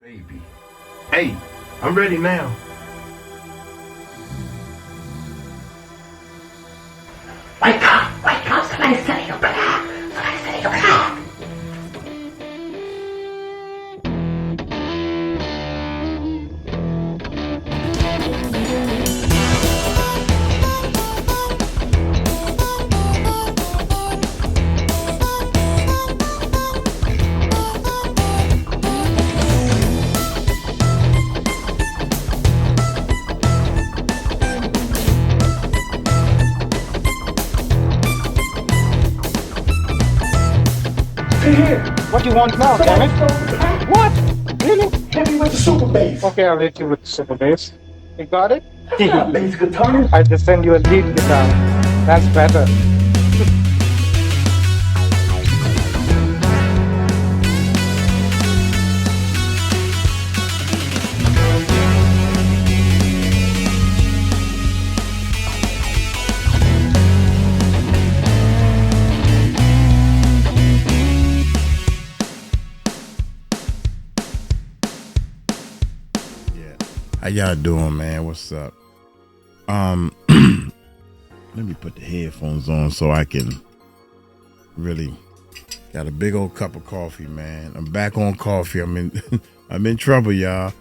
Baby. Hey, I'm ready now. Wake up, somebody's setting your block. Somebody's setting your block. What do you want now, damn it? What? Really? Hit me with the super bass. Okay, I'll hit you with the super bass. You got it? Yeah, bass guitar. I just send you a lead guitar. That's better. How y'all doing, man? What's up? Let me put the headphones on so I can really got a big old cup of coffee, man. I'm back on coffee. I'm in trouble, y'all.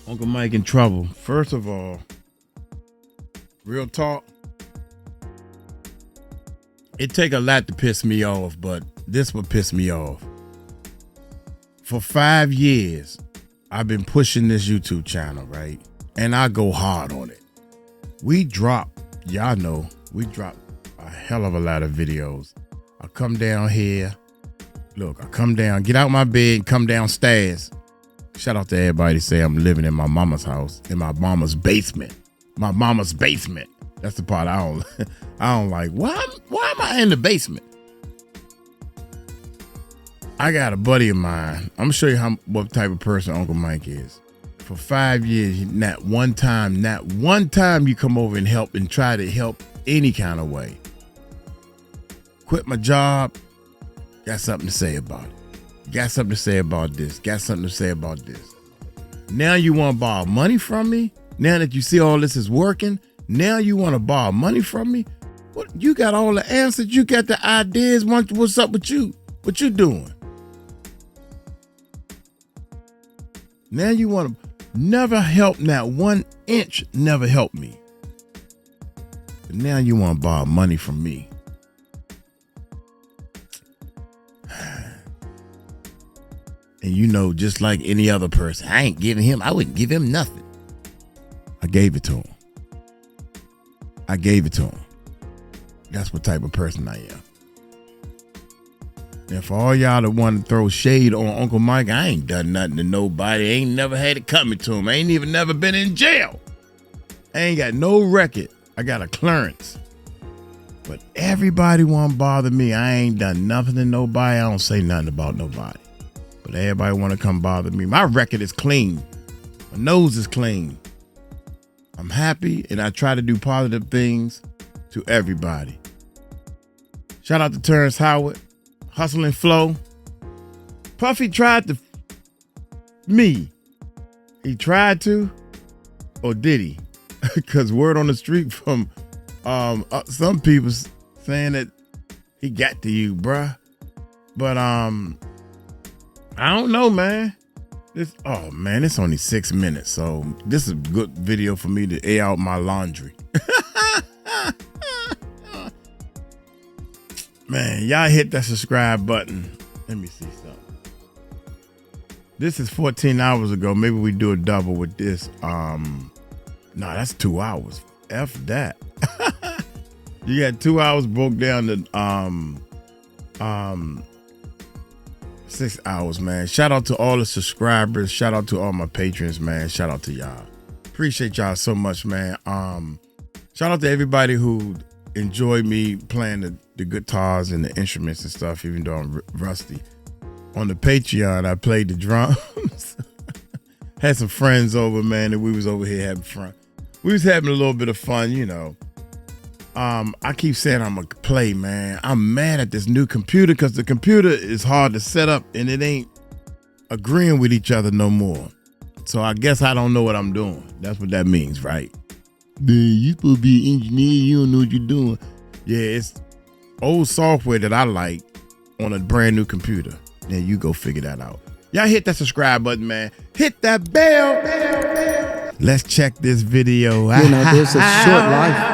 Uncle Mike in trouble. First of all, real talk. It take a lot to piss me off, but this would piss me off. For 5 years, I've been pushing this YouTube channel, right? And I go hard on it. Y'all know, we drop a hell of a lot of videos. I come down here. Look, I come down, get out my bed, come downstairs. Shout out to everybody say I'm living in my mama's house, in my mama's basement. My mama's basement. That's the part I don't like. Why am I in the basement? I got a buddy of mine. I'm gonna show you what type of person Uncle Mike is. For 5 years, not one time you come over and help and try to help any kind of way. Quit my job. Got something to say about it. Got something to say about this. Got something to say about this. Now you want to borrow money from me? Now that you see all this is working, now you want to borrow money from me? What? You got all the answers. You got the ideas. What's up with you? What you doing? Now you want to never help, not 1 inch, never help me. But now you want to borrow money from me. And you know, just like any other person, I wouldn't give him nothing. I gave it to him. That's what type of person I am. And for all y'all that want to throw shade on Uncle Mike, I ain't done nothing to nobody. I ain't never had it coming to him. I ain't even never been in jail. I ain't got no record. I got a clearance. But everybody want to bother me. I ain't done nothing to nobody. I don't say nothing about nobody. But everybody want to come bother me. My record is clean. My nose is clean. I'm happy, and I try to do positive things to everybody. Shout out to Terrence Howard. Hustle and Flow. Puffy tried to me. He tried to, or did he? Because word on the street from some people saying that he got to you, bruh. But I don't know, man. It's only 6 minutes, so this is a good video for me to air out my laundry. Man, y'all hit that subscribe button. Let me see something. This is 14 hours ago. Maybe we do a double with this. No, that's 2 hours. F that. You got 2 hours broke down to 6 hours, man. Shout out to all the subscribers. Shout out to all my patrons, man. Shout out to y'all. Appreciate y'all so much, man. Shout out to everybody who enjoyed me playing the guitars and the instruments and stuff, even though I'm rusty. On the Patreon, I played the drums. Had some friends over, man, and we was over here having fun. We was having a little bit of fun, you know. I keep saying I'm gonna play, man. I'm mad at this new computer because the computer is hard to set up and it ain't agreeing with each other no more. So I guess I don't know what I'm doing. That's what that means, right? You supposed to be an engineer, you don't know what you're doing. Yeah, it's old software that I like on a brand new computer. Then you go figure that out. Y'all hit that subscribe button, man. Hit that bell. Let's check this video. You know, there's a short life.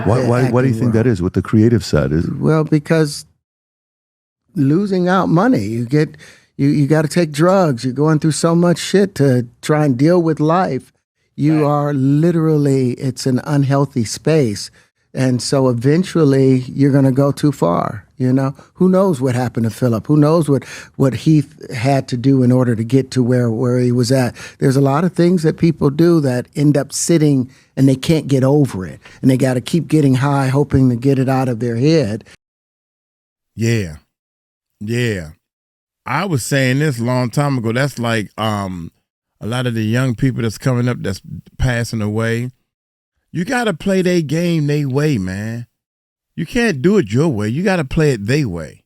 Why do you think that is? What the creative side is? Well, because losing out money, you got to take drugs. You're going through so much shit to try and deal with life. You are literally, it's an unhealthy space. And so eventually you're going to go too far, you know? Who knows what happened to Philip? Who knows what Heath had to do in order to get to where he was at? There's a lot of things that people do that end up sitting and they can't get over it. And they got to keep getting high, hoping to get it out of their head. Yeah. I was saying this a long time ago. That's like a lot of the young people that's coming up that's passing away. You got to play their game their way, man. You can't do it your way. You got to play it their way.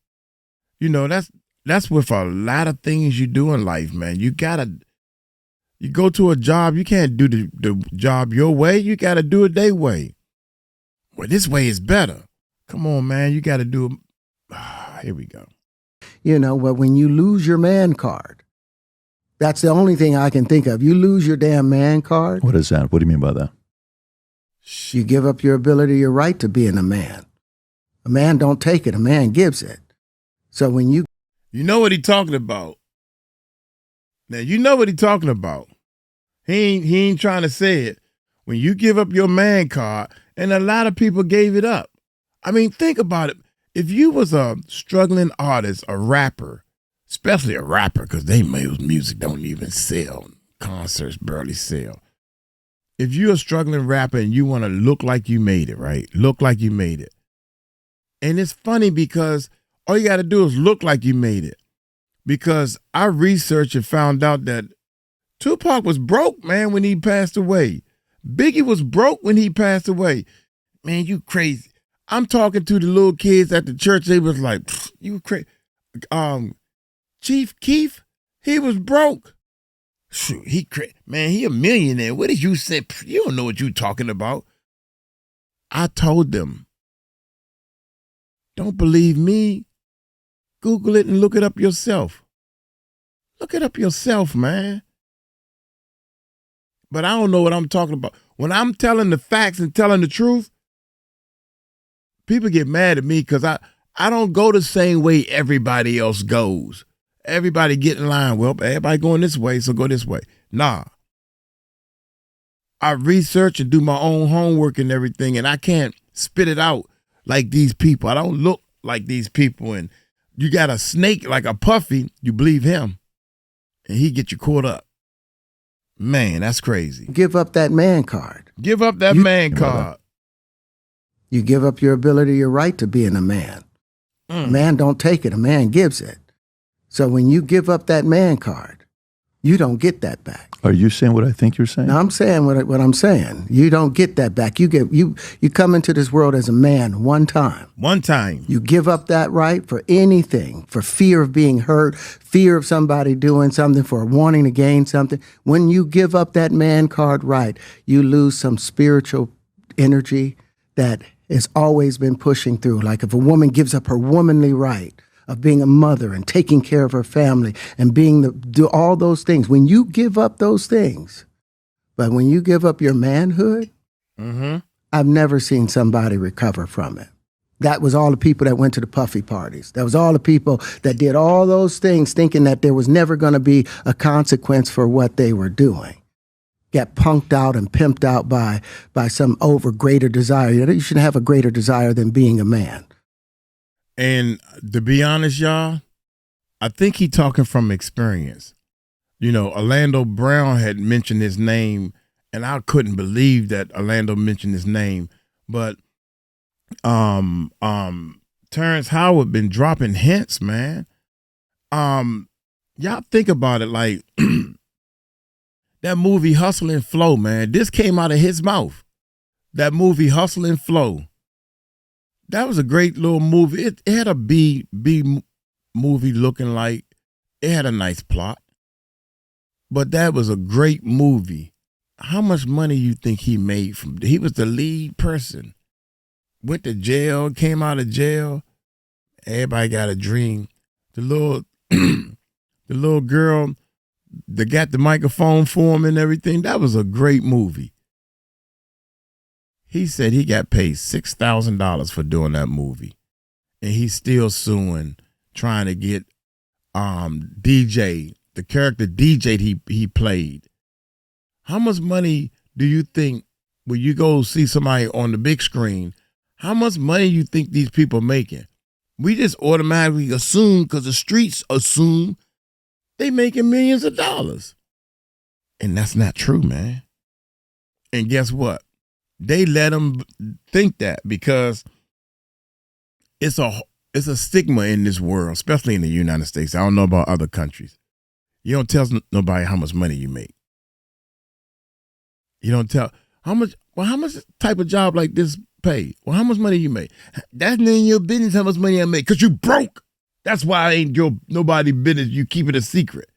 You know, that's with a lot of things you do in life, man. You go to a job, you can't do the job your way. You got to do it their way. Well, this way is better. Come on, man. You got to do it. Here we go. You know, but when you lose your man card, that's the only thing I can think of. You lose your damn man card. What is that? What do you mean by that? You give up your ability, your right to being a man. A man don't take it. A man gives it. So when you know what he talking about. Now, you know what he talking about. He ain't trying to say it. When you give up your man card, and a lot of people gave it up. I mean, think about it. If you was a struggling artist, a rapper, especially a rapper, because they music don't even sell. Concerts barely sell. If you're a struggling rapper and you want to look like you made it, right? Look like you made it. And it's funny because all you got to do is look like you made it. Because I researched and found out that Tupac was broke, man, when he passed away. Biggie was broke when he passed away. Man, you crazy. I'm talking to the little kids at the church. They was like, you crazy. Chief Keef, he was broke. Shoot, man, he a millionaire. What did you say? You don't know what you talking about. I told them, don't believe me. Google it and look it up yourself. Look it up yourself, man. But I don't know what I'm talking about. When I'm telling the facts and telling the truth, people get mad at me because I don't go the same way everybody else goes. Everybody get in line. Well, everybody going this way, so go this way. Nah. I research and do my own homework and everything, and I can't spit it out like these people. I don't look like these people. And you got a snake like a Puffy, you believe him, and he get you caught up. Man, that's crazy. give up that man card. Give up that man card. You give up your ability, your right to being a man. A man don't take it. A man gives it. So when you give up that man card, you don't get that back. Are you saying what I think you're saying? No, I'm saying what I'm saying. You don't get that back. You come into this world as a man one time. One time. You give up that right for anything, for fear of being hurt, fear of somebody doing something, for wanting to gain something. When you give up that man card right, you lose some spiritual energy that has always been pushing through. Like if a woman gives up her womanly right of being a mother and taking care of her family and do all those things. When you give up those things, but when you give up your manhood, I've never seen somebody recover from it. That was all the people that went to the Puffy parties. That was all the people that did all those things thinking that there was never going to be a consequence for what they were doing. Got punked out and pimped out by some greater desire. You shouldn't have a greater desire than being a man. And to be honest, y'all, I think he talking from experience. You know, Orlando Brown had mentioned his name, and I couldn't believe that Orlando mentioned his name. But Terrence Howard been dropping hints, man. Y'all think about it, like that movie Hustle and Flow, man. This came out of his mouth. That movie Hustle and Flow. that was a great little movie. It had a B movie looking like. It had a nice plot. But that was a great movie. How much money you think he made from? He was the lead person. Went to jail, came out of jail. Everybody got a dream. The little girl that got the microphone for him and everything. That was a great movie. He said he got paid $6,000 for doing that movie, and he's still suing, trying to get DJ, the character DJ he played. How much money do you think when you go see somebody on the big screen? How much money you think these people making? We just automatically assume, because the streets assume they making millions of dollars, and that's not true, man. And guess what? They let them think that because it's a stigma in this world, especially in the United States. I don't know about other countries. You don't tell nobody how much money you make. You don't tell how much type of job like this pay? Well, how much money you make? That's none of your business how much money I make, because you broke. That's why it ain't nobody business. You keep it a secret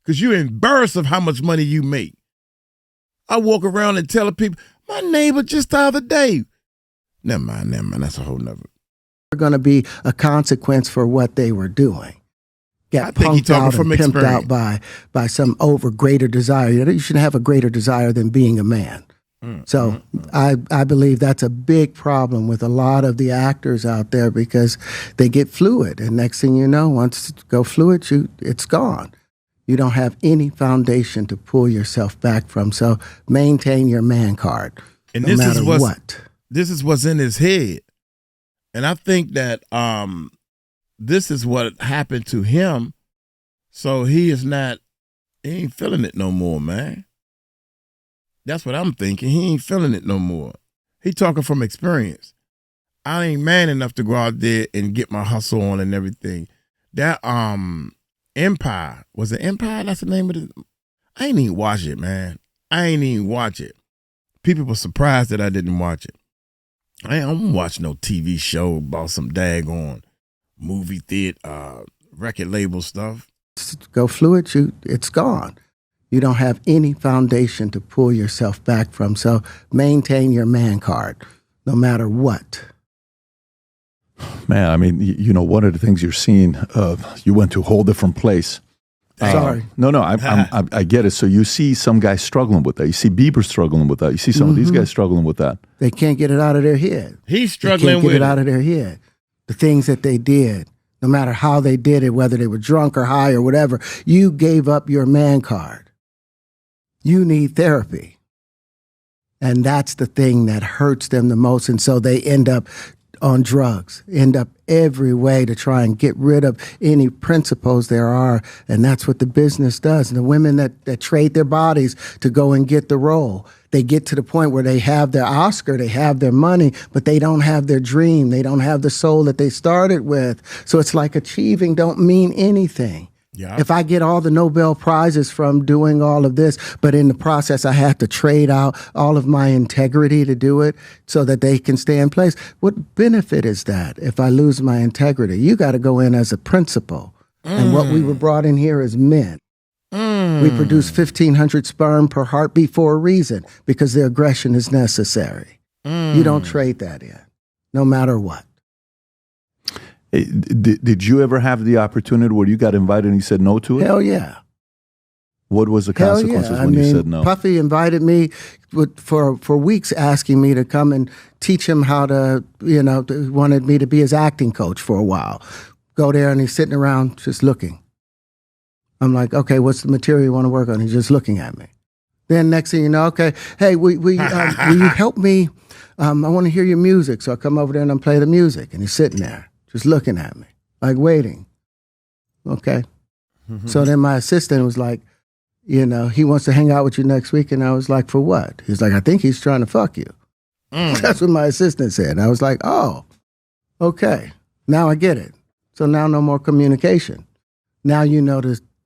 because you're embarrassed of how much money you make. I walk around and tell people, my neighbor just the other day. Never mind. That's a whole nother. Going to be a consequence for what they were doing. Got punked out and pimped out by some greater desire. You shouldn't have a greater desire than being a man. I believe that's a big problem with a lot of the actors out there, because they get fluid, and next thing you know, once you go fluid, it's gone. You don't have any foundation to pull yourself back from. So maintain your man card, and no matter what. This is what's in his head. And I think that this is what happened to him. So he ain't feeling it no more, man. That's what I'm thinking. He ain't feeling it no more. He talking from experience. I ain't man enough to go out there and get my hustle on and everything. That Empire, was it Empire? That's the name of it. I ain't even watch it, man. I ain't even watch it. People were surprised that I didn't watch it. I don't watch no TV show about some daggone movie theater, record label stuff. Go fluid, it's gone. You don't have any foundation to pull yourself back from. So maintain your man card, no matter what. Man, I mean, one of the things you're seeing, you went to a whole different place. Sorry. No, I get it. So you see some guys struggling with that. You see Bieber struggling with that. You see some of these guys struggling with that. They can't get it out of their head. He's struggling with it. They can't get it out of their head. The things that they did, no matter how they did it, whether they were drunk or high or whatever, you gave up your man card. You need therapy. And that's the thing that hurts them the most. And so they end up on drugs, end up every way to try and get rid of any principles there are. And that's what the business does. And the women that trade their bodies to go and get the role, they get to the point where they have their Oscar, they have their money, but they don't have their dream. They don't have the soul that they started with. So it's like achieving don't mean anything. Yeah. If I get all the Nobel Prizes from doing all of this, but in the process I have to trade out all of my integrity to do it so that they can stay in place, what benefit is that if I lose my integrity? You got to go in as a principal. And what we were brought in here as men. We produce 1,500 sperm per heartbeat for a reason, because the aggression is necessary. You don't trade that in, no matter what. Hey, did you ever have the opportunity where you got invited and you said no to it? Hell yeah. What was the consequences when you said no? Puffy invited me for weeks, asking me to come and teach him how to, wanted me to be his acting coach for a while. Go there and he's sitting around just looking. I'm like, okay, what's the material you want to work on? He's just looking at me. Then next thing you know, okay, hey, will you help me? I want to hear your music. So I come over there and I play the music, and he's sitting there just looking at me, like waiting. Okay. So then my assistant was like, he wants to hang out with you next week. And I was like, for what? He's like, I think he's trying to fuck you. That's what my assistant said. And I was like, oh, okay. Now I get it. So now no more communication. Now you know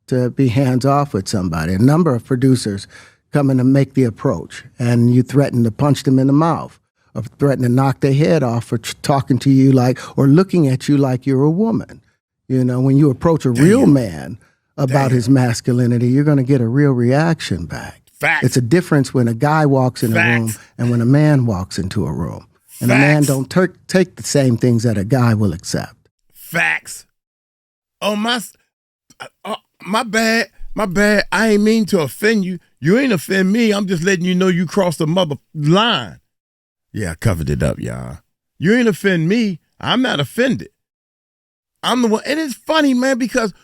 to be hands off with somebody. A number of producers come in to make the approach, and you threaten to punch them in the mouth, of threatening to knock their head off for talking to you like, or looking at you like you're a woman. You know, when you approach a real man about his masculinity, you're going to get a real reaction back. Facts. It's a difference when a guy walks in a room and when a man walks into a room. And a man don't take the same things that a guy will accept. Facts. Oh, my bad. My bad. I ain't mean to offend you. You ain't offend me. I'm just letting you know you crossed the mother line. Yeah, I covered it up, y'all. You ain't offend me. I'm not offended. I'm the one. And it's funny, man, because,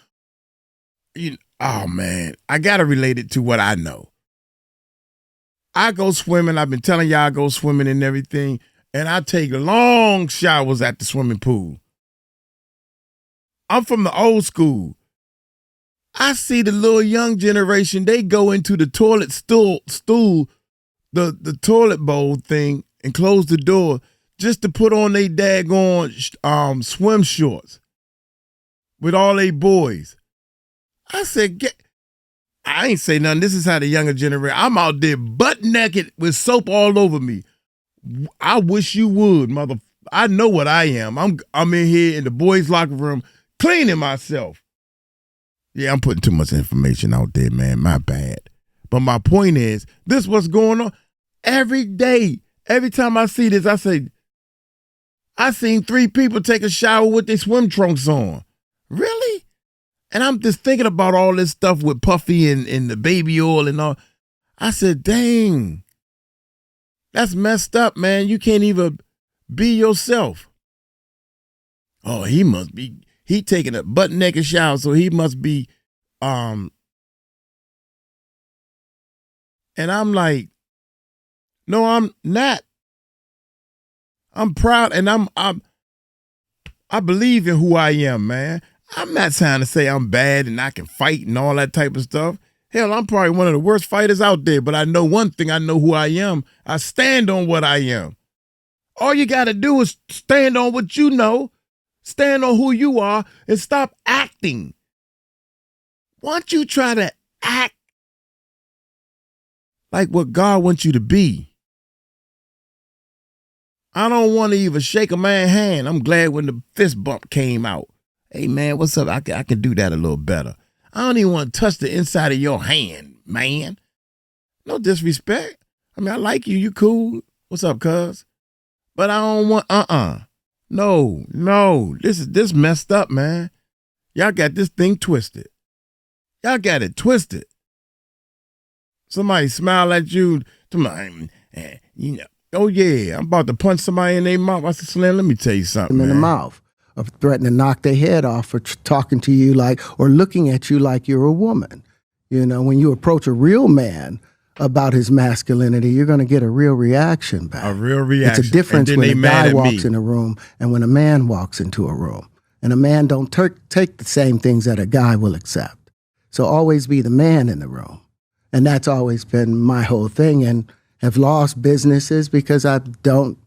oh, man, I got to relate it to what I know. I go swimming. I've been telling y'all I go swimming and everything. And I take long showers at the swimming pool. I'm from the old school. I see the little young generation, they go into the toilet stool, the toilet bowl thing, and close the door just to put on their daggone swim shorts with all they boys. I said, I ain't say nothing. This is how the younger generation, I'm out there butt naked with soap all over me. I wish you would, mother. I know what I am. I'm in here in the boys' locker room cleaning myself. Yeah, I'm putting too much information out there, man. My bad. But my point is, this what's going on every day. Every time I see this, I say, I seen 3 people take a shower with their swim trunks on. Really? And I'm just thinking about all this stuff with Puffy and the baby oil and all. I said, dang. That's messed up, man. You can't even be yourself. Oh, he taking a butt naked shower, so he must be, and I'm like, no, I'm not. I'm proud, and I believe in who I am, man. I'm not trying to say I'm bad and I can fight and all that type of stuff. Hell, I'm probably one of the worst fighters out there, but I know one thing. I know who I am. I stand on what I am. All you got to do is stand on what you know, stand on who you are, and stop acting. Once you try to act like what God wants you to be, I don't want to even shake a man's hand. I'm glad when the fist bump came out. Hey, man, what's up? I can do that a little better. I don't even want to touch the inside of your hand, man. No disrespect. I mean, I like you. You cool. What's up, cuz? But I don't want, No. This messed up, man. Y'all got this thing twisted. Y'all got it twisted. Somebody smile at you. Oh, yeah, I'm about to punch somebody in their mouth. I said, Slim, let me tell you something, man. In the mouth. Of threatening to knock their head off for talking to you like, or looking at you like you're a woman. You know, when you approach a real man about his masculinity, you're going to get a real reaction back. A real reaction. It's a difference when a guy walks in a room and when a man walks into a room. And a man don't take the same things that a guy will accept. So always be the man in the room. And that's always been my whole thing, and have lost businesses because I don't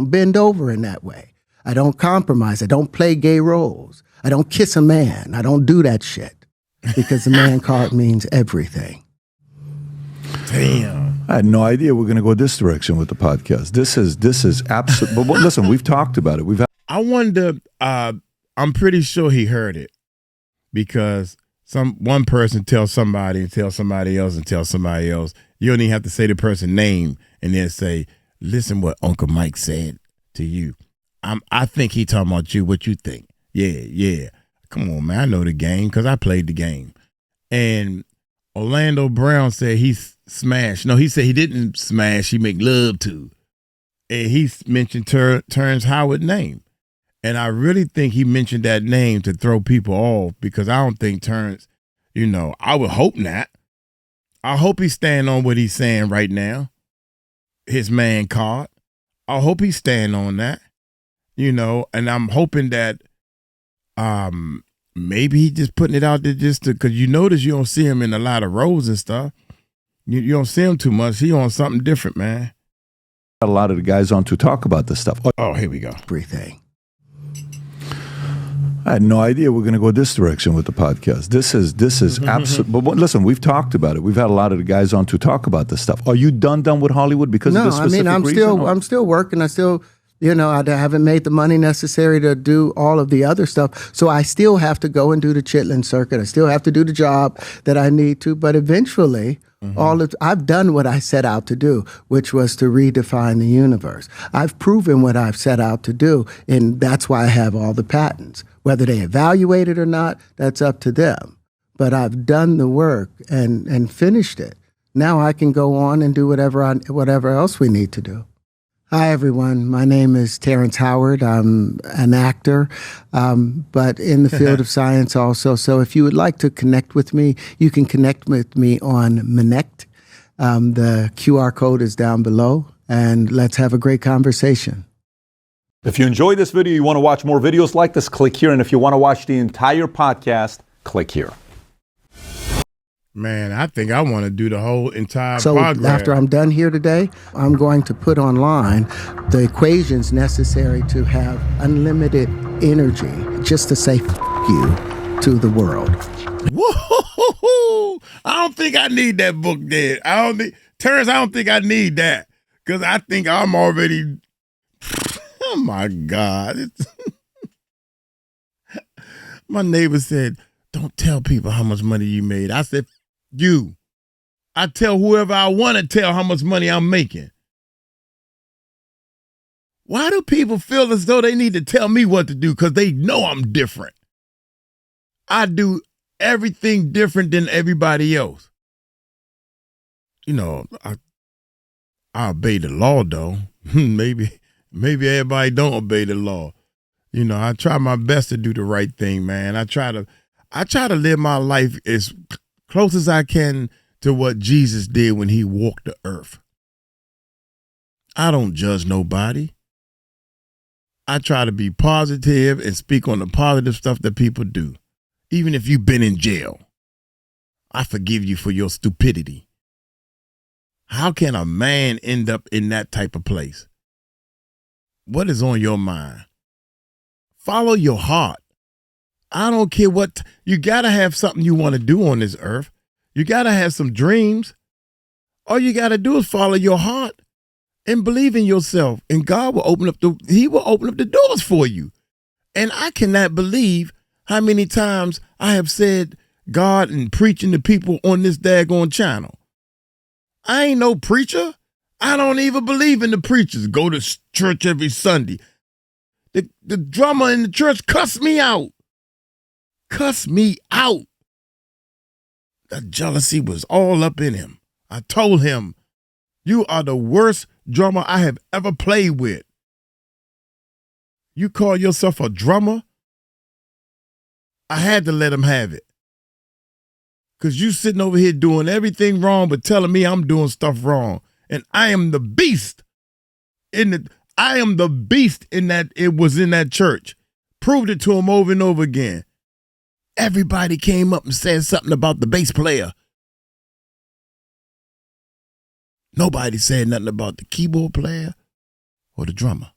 bend over in that way. I don't compromise. I don't play gay roles. I don't kiss a man. I don't do that shit because the man card means everything. Damn. I had no idea we're going to go this direction with the podcast. This is absolute. But listen, we've talked about it. I wonder. I'm pretty sure he heard it because one person tells somebody and tells somebody else and tells somebody else. You don't even have to say the person's name and then say, "Listen, what Uncle Mike said to you." I think he talking about you. What you think? Yeah. Come on, man. I know the game because I played the game. And Orlando Brown said he smashed. No, he said he didn't smash. He make love to. And he mentioned Terrence Howard name. And I really think he mentioned that name to throw people off because I don't think Terrence, I would hope not. I hope he's standing on what he's saying right now. His man card. I hope he's standing on that. And I'm hoping that maybe he just putting it out there just to, because you notice you don't see him in a lot of roles and stuff. You don't see him too much. He on something different, man. Got a lot of the guys on to talk about this stuff. Oh, here we go. Everything. I had no idea we're going to go this direction with the podcast. This is absolute. But listen, we've talked about it. We've had a lot of the guys on to talk about this stuff. Are you done with Hollywood because of this specific reason? I'm still working. I still, I haven't made the money necessary to do all of the other stuff. So I still have to go and do the Chitlin circuit. I still have to do the job that I need to. But eventually, I've done what I set out to do, which was to redefine the universe. I've proven what I've set out to do, and that's why I have all the patents. Whether they evaluate it or not, that's up to them. But I've done the work and finished it. Now I can go on and do whatever else we need to do. Hi, everyone. My name is Terrence Howard. I'm an actor, but in the field of science also. So if you would like to connect with me, you can connect with me on Connect. The QR code is down below, and let's have a great conversation. If you enjoyed this video, you want to watch more videos like this, click here. And if you want to watch the entire podcast, click here. Man, I think I want to do the whole entire So program. after I'm done here today, I'm going to put online the equations necessary to have unlimited energy, just to say you to the world. Whoa! I don't think I need that book then. Terrence, I don't think I need that. Because I think I'm already... Oh, my God. My neighbor said, don't tell people how much money you made. I said, I tell whoever I want to tell how much money I'm making. Why do people feel as though they need to tell me what to do? Because they know I'm different. I do everything different than everybody else. I obey the law, though. Maybe everybody don't obey the law. I try my best to do the right thing, man. I try to live my life as close as I can to what Jesus did when he walked the earth. I don't judge nobody. I try to be positive and speak on the positive stuff that people do. Even if you've been in jail, I forgive you for your stupidity. How can a man end up in that type of place? What is on your mind? Follow your heart. I don't care what, you got to have something you want to do on this earth. You got to have some dreams. All you got to do is follow your heart and believe in yourself. And God will open up the doors for you. And I cannot believe how many times I have said God and preaching to people on this daggone channel. I ain't no preacher. I don't even believe in the preachers. Go to church every Sunday. The drummer in the church cussed me out. Cuss me out. That jealousy was all up in him. I told him, you are the worst drummer I have ever played with. You call yourself a drummer? I had to let him have it. Because you sitting over here doing everything wrong but telling me I'm doing stuff wrong. And I am the beast. I am the beast in that it was in that church. Proved it to him over and over again. Everybody came up and said something about the bass player. Nobody said nothing about the keyboard player or the drummer.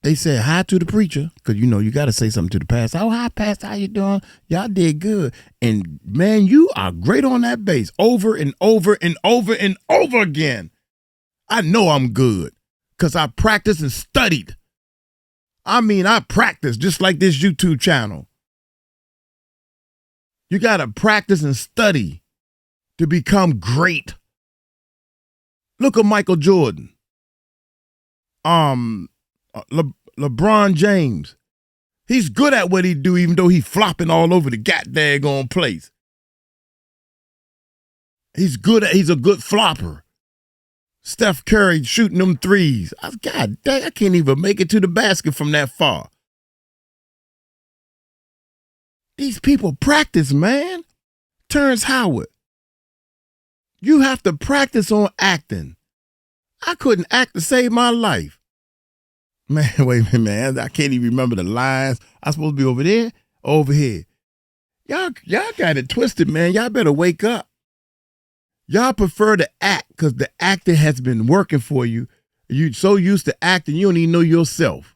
They said hi to the preacher, because you got to say something to the pastor. Oh, hi, pastor, how you doing? Y'all did good. And man, you are great on that bass over and over and over and over again. I know I'm good because I practiced and studied. I practice just like this YouTube channel. You got to practice and study to become great. Look at Michael Jordan. LeBron James. He's good at what he do, even though he's flopping all over the daggone place. He's a good flopper. Steph Curry shooting them threes. God dang, I can't even make it to the basket from that far. These people practice, man. Terrence Howard. You have to practice on acting. I couldn't act to save my life. Man, wait a minute, man. I can't even remember the lines. I'm supposed to be over there, over here. Y'all got it twisted, man. Y'all better wake up. Y'all prefer to act because the acting has been working for you. You're so used to acting, you don't even know yourself.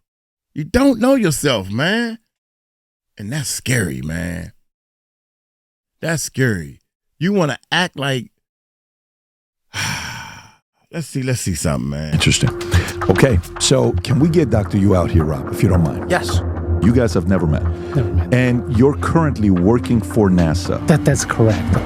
You don't know yourself, man. And that's scary, man. That's scary. You want to act like, let's see something, man. Interesting. Okay, so can we get Dr. You out here, Rob, if you don't mind? Yes. You guys have never met. Never met. And you're currently working for NASA. That's correct.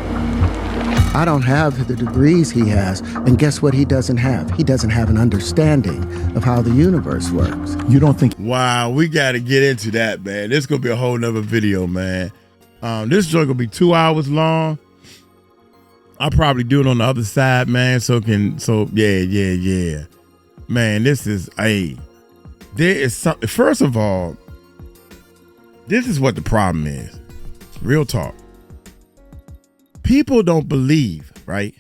I don't have the degrees he has, and guess what he doesn't have? He doesn't have an understanding of how the universe works. You don't think Wow, we got to get into that, man. This is going to be a whole nother video, man. This joint going to be 2 hours long. I'll probably do it on the other side, man, yeah. Man, this is, there is something, first of all, this is what the problem is. Real talk. People don't believe, right?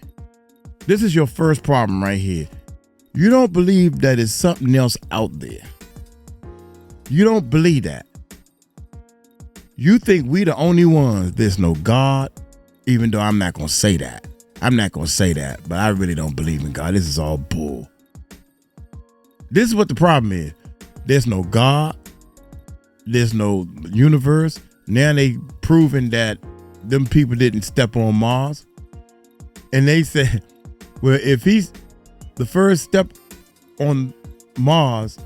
This is your first problem right here. You don't believe that there's something else out there. You don't believe that. You think we the only ones. There's no God, even though I'm not going to say that. I'm not going to say that, but I really don't believe in God. This is all bull. This is what the problem is. There's no God. There's no universe. Now they proving that them people didn't step on Mars. And they said, well, if he's the first step on Mars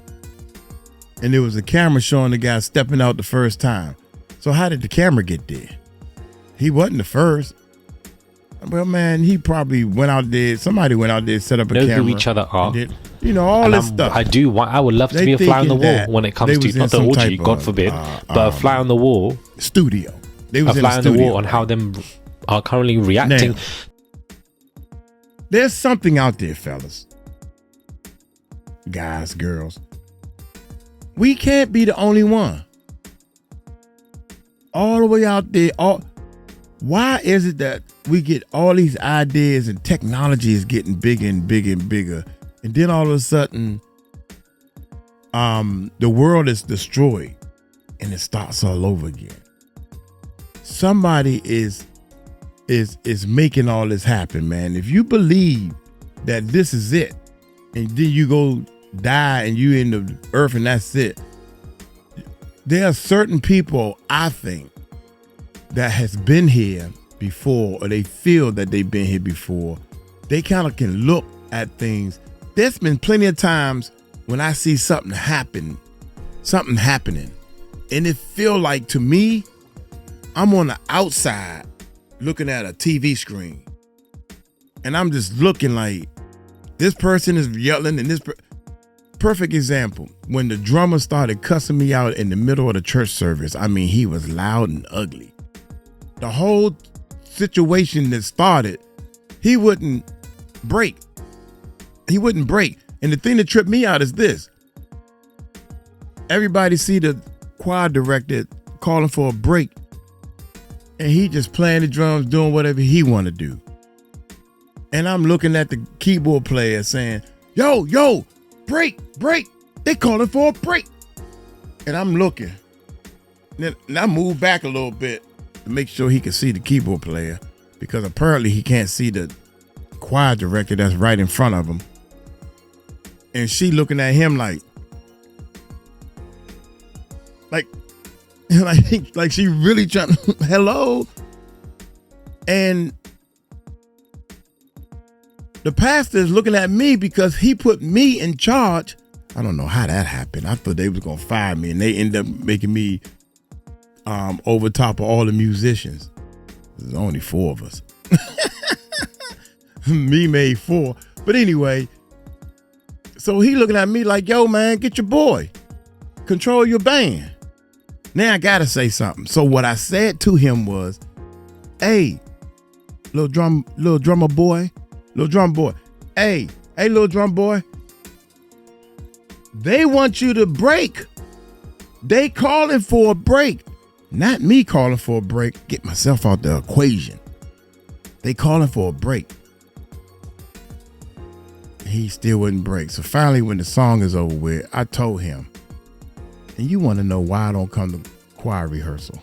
and there was a camera showing the guy stepping out the first time. So how did the camera get there? He wasn't the first. Well, man, he probably went out there. Somebody went out there, set up a camera. Know who each other are. Did, all this stuff. I would love to They be a fly on the thinking wall that when it comes they to, was in not the some orgy, type God of, forbid, but a fly on the wall. Studio. They was A in fly a on the studio. wall on how them are currently reacting. Now, there's something out there, fellas. Guys, girls. We can't be the only one. All the way out there. Why is it that we get all these ideas and technology is getting bigger and bigger and bigger, and then all of a sudden, the world is destroyed, and it starts all over again? Somebody is making all this happen, man. If you believe that this is it, and then you go die and you in the earth and that's it, there are certain people, I think, that has been here before, or they feel that they've been here before. They kind of can look at things. There's been plenty of times when I see something happening, and it feel like, to me, I'm on the outside looking at a TV screen, and I'm just looking like this person is yelling, and perfect example, when the drummer started cussing me out in the middle of the church service. I mean, he was loud and ugly. The whole situation that started, he wouldn't break. And the thing that tripped me out is this. Everybody see the choir director calling for a break, and he just playing the drums, doing whatever he want to do. And I'm looking at the keyboard player saying, yo, break. They calling for a break. And I'm looking. And I move back a little bit to make sure he can see the keyboard player, because apparently he can't see the choir director that's right in front of him. And she looking at him like she really trying to, hello. And the pastor is looking at me because he put me in charge. I don't know how that happened. I thought they was going to fire me, and they end up making me over top of all the musicians. There's only 4 of us. Me made 4. But anyway, so he looking at me like, yo, man, get your boy. Control your band. Now I got to say something. So what I said to him was, hey, little drum boy. Hey, little drum boy. They want you to break. They calling for a break. Not me calling for a break. Get myself out the equation. They calling for a break. He still wouldn't break. So finally, when the song is over with, I told him, and you want to know why I don't come to choir rehearsal?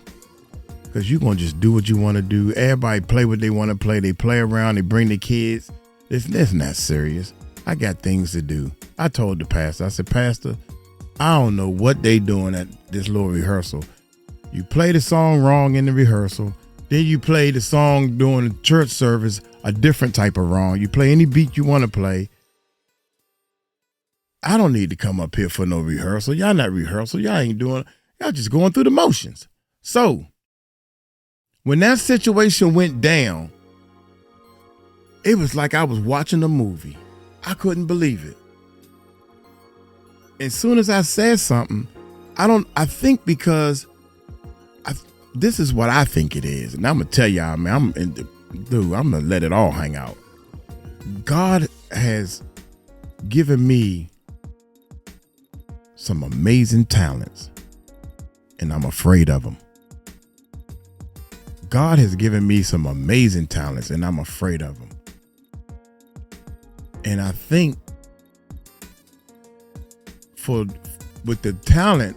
Because you're going to just do what you want to do. Everybody play what they want to play. They play around. They bring the kids. It's not serious. I got things to do. I told the pastor, I said, Pastor, I don't know what they doing at this little rehearsal. You play the song wrong in the rehearsal. Then you play the song during the church service, a different type of wrong. You play any beat you want to play. I don't need to come up here for no rehearsal. Y'all not rehearsal. Y'all ain't doing, y'all just going through the motions. So when that situation went down, it was like I was watching a movie. I couldn't believe it. As soon as I said something, I think because this is what I think it is. And I'm going to tell y'all, man, I'm going to let it all hang out. God has given me some amazing talents, and I'm afraid of them. God has given me some amazing talents, and I'm afraid of them. And I think with the talent,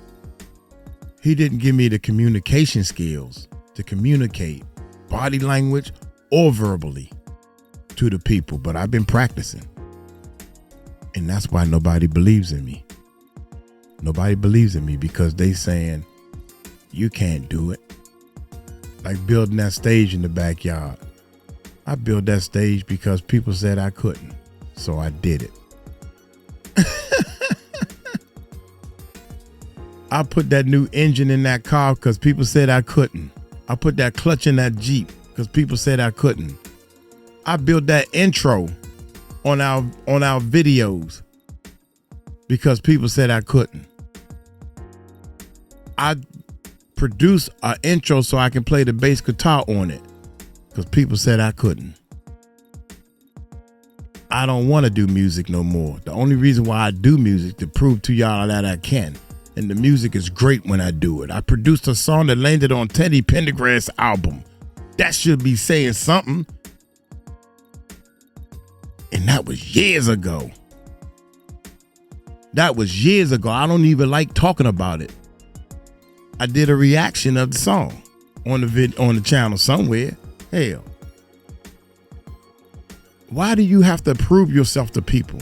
he didn't give me the communication skills to communicate body language or verbally to the people, but I've been practicing. And that's why nobody believes in me. Nobody believes in me because they saying, you can't do it. Like building that stage in the backyard. I built that stage because people said I couldn't. So I did it. I put that new engine in that car because people said I couldn't. I put that clutch in that Jeep because people said I couldn't. I built that intro on our videos because people said I couldn't. I produced an intro so I can play the bass guitar on it because people said I couldn't. I don't want to do music no more. The only reason why I do music to prove to y'all that I can. And the music is great when I do it. I produced a song that landed on Teddy Pendergrass' album. That should be saying something. And that was years ago. That was years ago. I don't even like talking about it. I did a reaction of the song on the channel somewhere. Hell. Why do you have to prove yourself to people?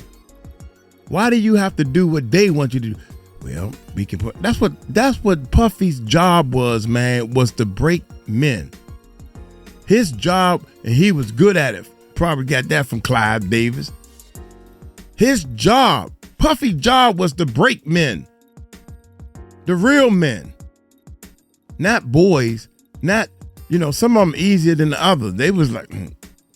Why do you have to do what they want you to do? Well, we can put that's what Puffy's job was, man, was to break men. His job, and he was good at it. Probably got that from Clive Davis. His job, Puffy's job was to break men. The real men. Not boys. Not, some of them easier than the others. They was like,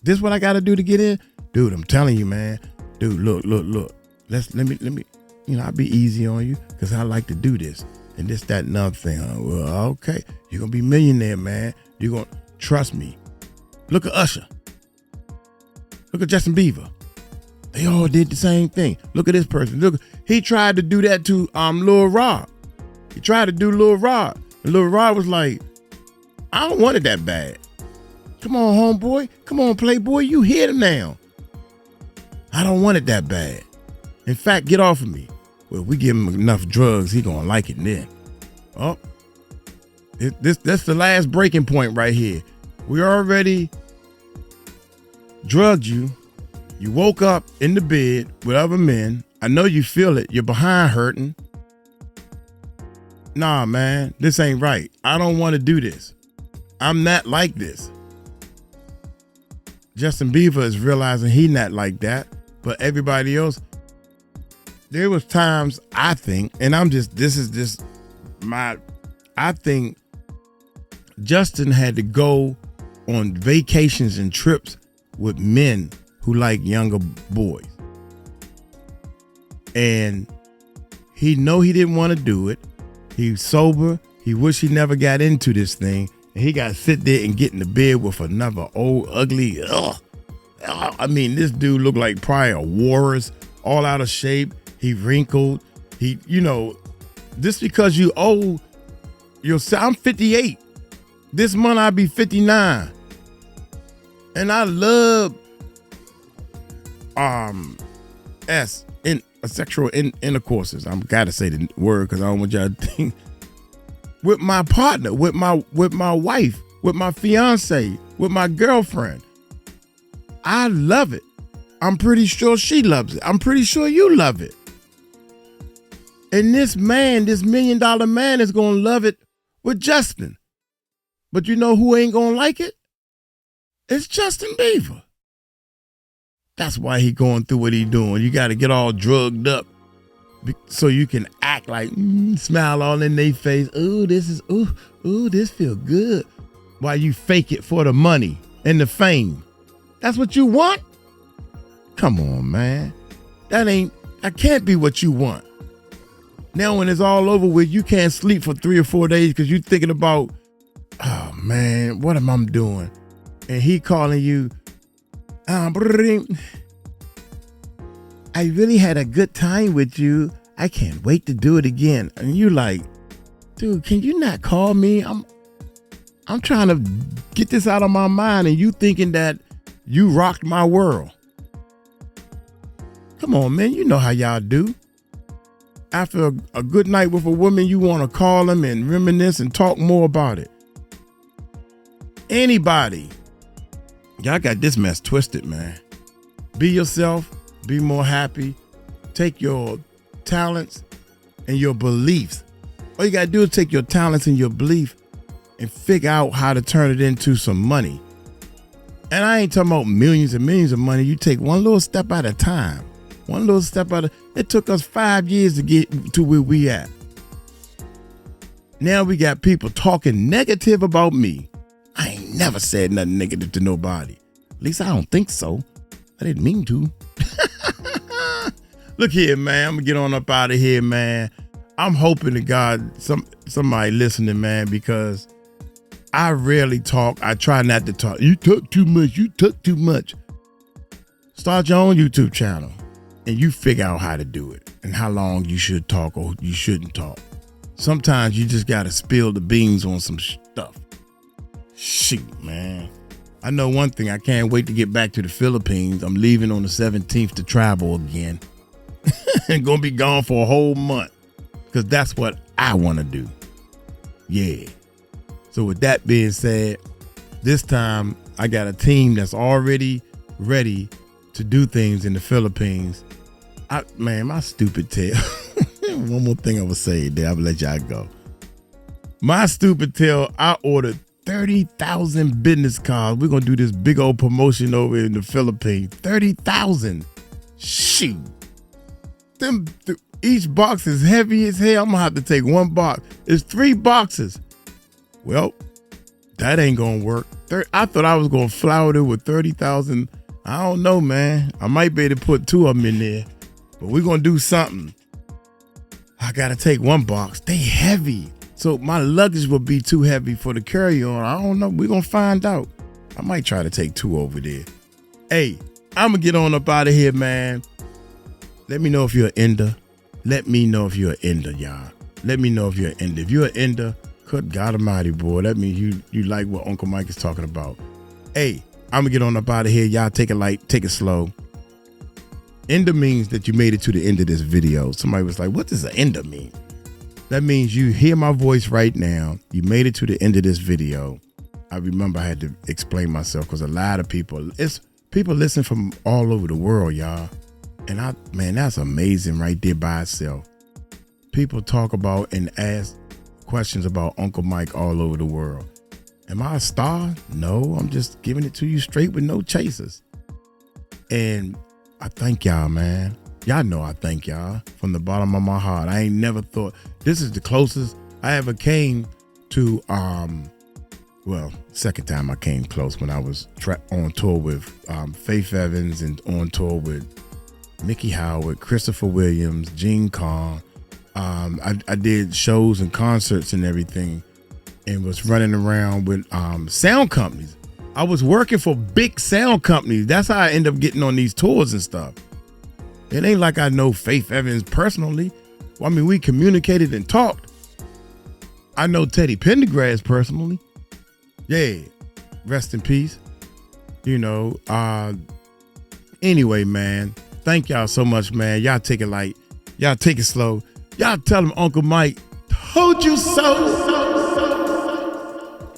this what I gotta do to get in? Dude, I'm telling you, man. Dude, look. Let me. I'll be easy on you because I like to do this and this, that, and other thing. Well, okay. You're going to be a millionaire, man. You're going to trust me. Look at Usher. Look at Justin Bieber. They all did the same thing. Look at this person. Look, he tried to do that to Lil Rod. He tried to do Lil Rod. And Lil Rod was like, I don't want it that bad. Come on, homeboy. Come on, playboy. You here now. I don't want it that bad. In fact, get off of me. Well, if we give him enough drugs, he gonna like it then. Oh, that's the last breaking point right here. We already drugged you. You woke up in the bed with other men. I know you feel it. You're behind hurting. Nah, man, this ain't right. I don't want to do this. I'm not like this. Justin Bieber is realizing he not like that, but everybody else. There was times I think, and I think Justin had to go on vacations and trips with men who like younger boys. And he didn't want to do it. He's sober. He wished he never got into this thing. And he got to sit there and get in the bed with another old, ugly, this dude looked like probably a walrus, all out of shape. He wrinkled. Just because you old yourself. I'm 58. This month I'll be 59. And I love sexual intercourses. I'm gotta say the word because I don't want y'all to think. With my partner, with my wife, with my fiance, with my girlfriend. I love it. I'm pretty sure she loves it. I'm pretty sure you love it. And this man, this $1 million man is going to love it with Justin. But you know who ain't going to like it? It's Justin Bieber. That's why he going through what he doing. You got to get all drugged up so you can act like, smile all in their face. Ooh, this feel good. While you fake it for the money and the fame. That's what you want? Come on, man. That can't be what you want. Now when it's all over with, you can't sleep for 3 or 4 days because you're thinking about, oh man, what am I doing? And he calling you, I really had a good time with you. I can't wait to do it again. And you like, dude, can you not call me? I'm trying to get this out of my mind, and you thinking that you rocked my world. Come on, man. You know how y'all do. After a good night with a woman, you want to call them and reminisce and talk more about it. Anybody. Y'all got this mess twisted, man. Be yourself. Be more happy. Take your talents and your beliefs. All you got to do is take your talents and your belief and figure out how to turn it into some money. And I ain't talking about millions and millions of money. You take one little step at a time. One little step at a time. It took us 5 years to get to where we at. Now we got people talking negative about me. I ain't never said nothing negative to nobody. At least I don't think so. I didn't mean to. Look here, man. I'm gonna get on up out of here, man. I'm hoping to God somebody listening, man, because I rarely talk. I try not to talk. You talk too much. You talk too much. Start your own YouTube channel and you figure out how to do it and how long you should talk or you shouldn't talk. Sometimes you just got to spill the beans on some stuff. Shoot, man. I know one thing. I can't wait to get back to the Philippines. I'm leaving on the 17th to travel again. And gonna be gone for a whole month because that's what I want to do. Yeah. So with that being said, this time I got a team that's already ready to do things in the Philippines. My stupid tail. One more thing I will say there. I will let y'all go. My stupid tail, I ordered 30,000 business cards. We're going to do this big old promotion over in the Philippines. 30,000. Shoot. Each box is heavy as hell. I'm going to have to take one box. It's 3 boxes. Well, that ain't going to work. I thought I was going to flower it with 30,000. I don't know, man. I might be able to put 2 of them in there. But we're going to do something. I got to take 1 box. They heavy. So my luggage will be too heavy for the carry-on. I don't know. We're going to find out. I might try to take 2 over there. Hey, I'm going to get on up out of here, man. Let me know if you're an ender. Let me know if you're an ender, y'all. Let me know if you're an ender. If you're an ender, good God Almighty, boy, that means you like what Uncle Mike is talking about. Hey, I'm going to get on up out of here. Y'all take it light, take it slow. Ender means that you made it to the end of this video. Somebody was like, what does an ender mean? That means you hear my voice right now. You made it to the end of this video. I remember I had to explain myself because a lot of people listen from all over the world, y'all. And man, that's amazing right there by itself. People talk about and ask questions about Uncle Mike all over the world. Am I a star? No, I'm just giving it to you straight with no chasers. And I thank y'all, man. Y'all know I thank y'all from the bottom of my heart. I ain't never thought this is the closest I ever came to, second time I came close when I was on tour with Faith Evans and on tour with Mickey Howard, Christopher Williams, Gene Kong. I did shows and concerts and everything and was running around with sound companies. I was working for big sound companies. That's how I end up getting on these tours and stuff. It ain't like I know Faith Evans personally. Well, I mean, we communicated and talked. I know Teddy Pendergrass personally. Yeah, rest in peace. You know, anyway, man, thank y'all so much, man. Y'all take it light. Y'all take it slow. Y'all tell him Uncle Mike told you so.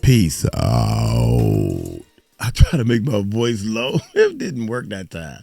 Peace out. I try to make my voice low. It didn't work that time.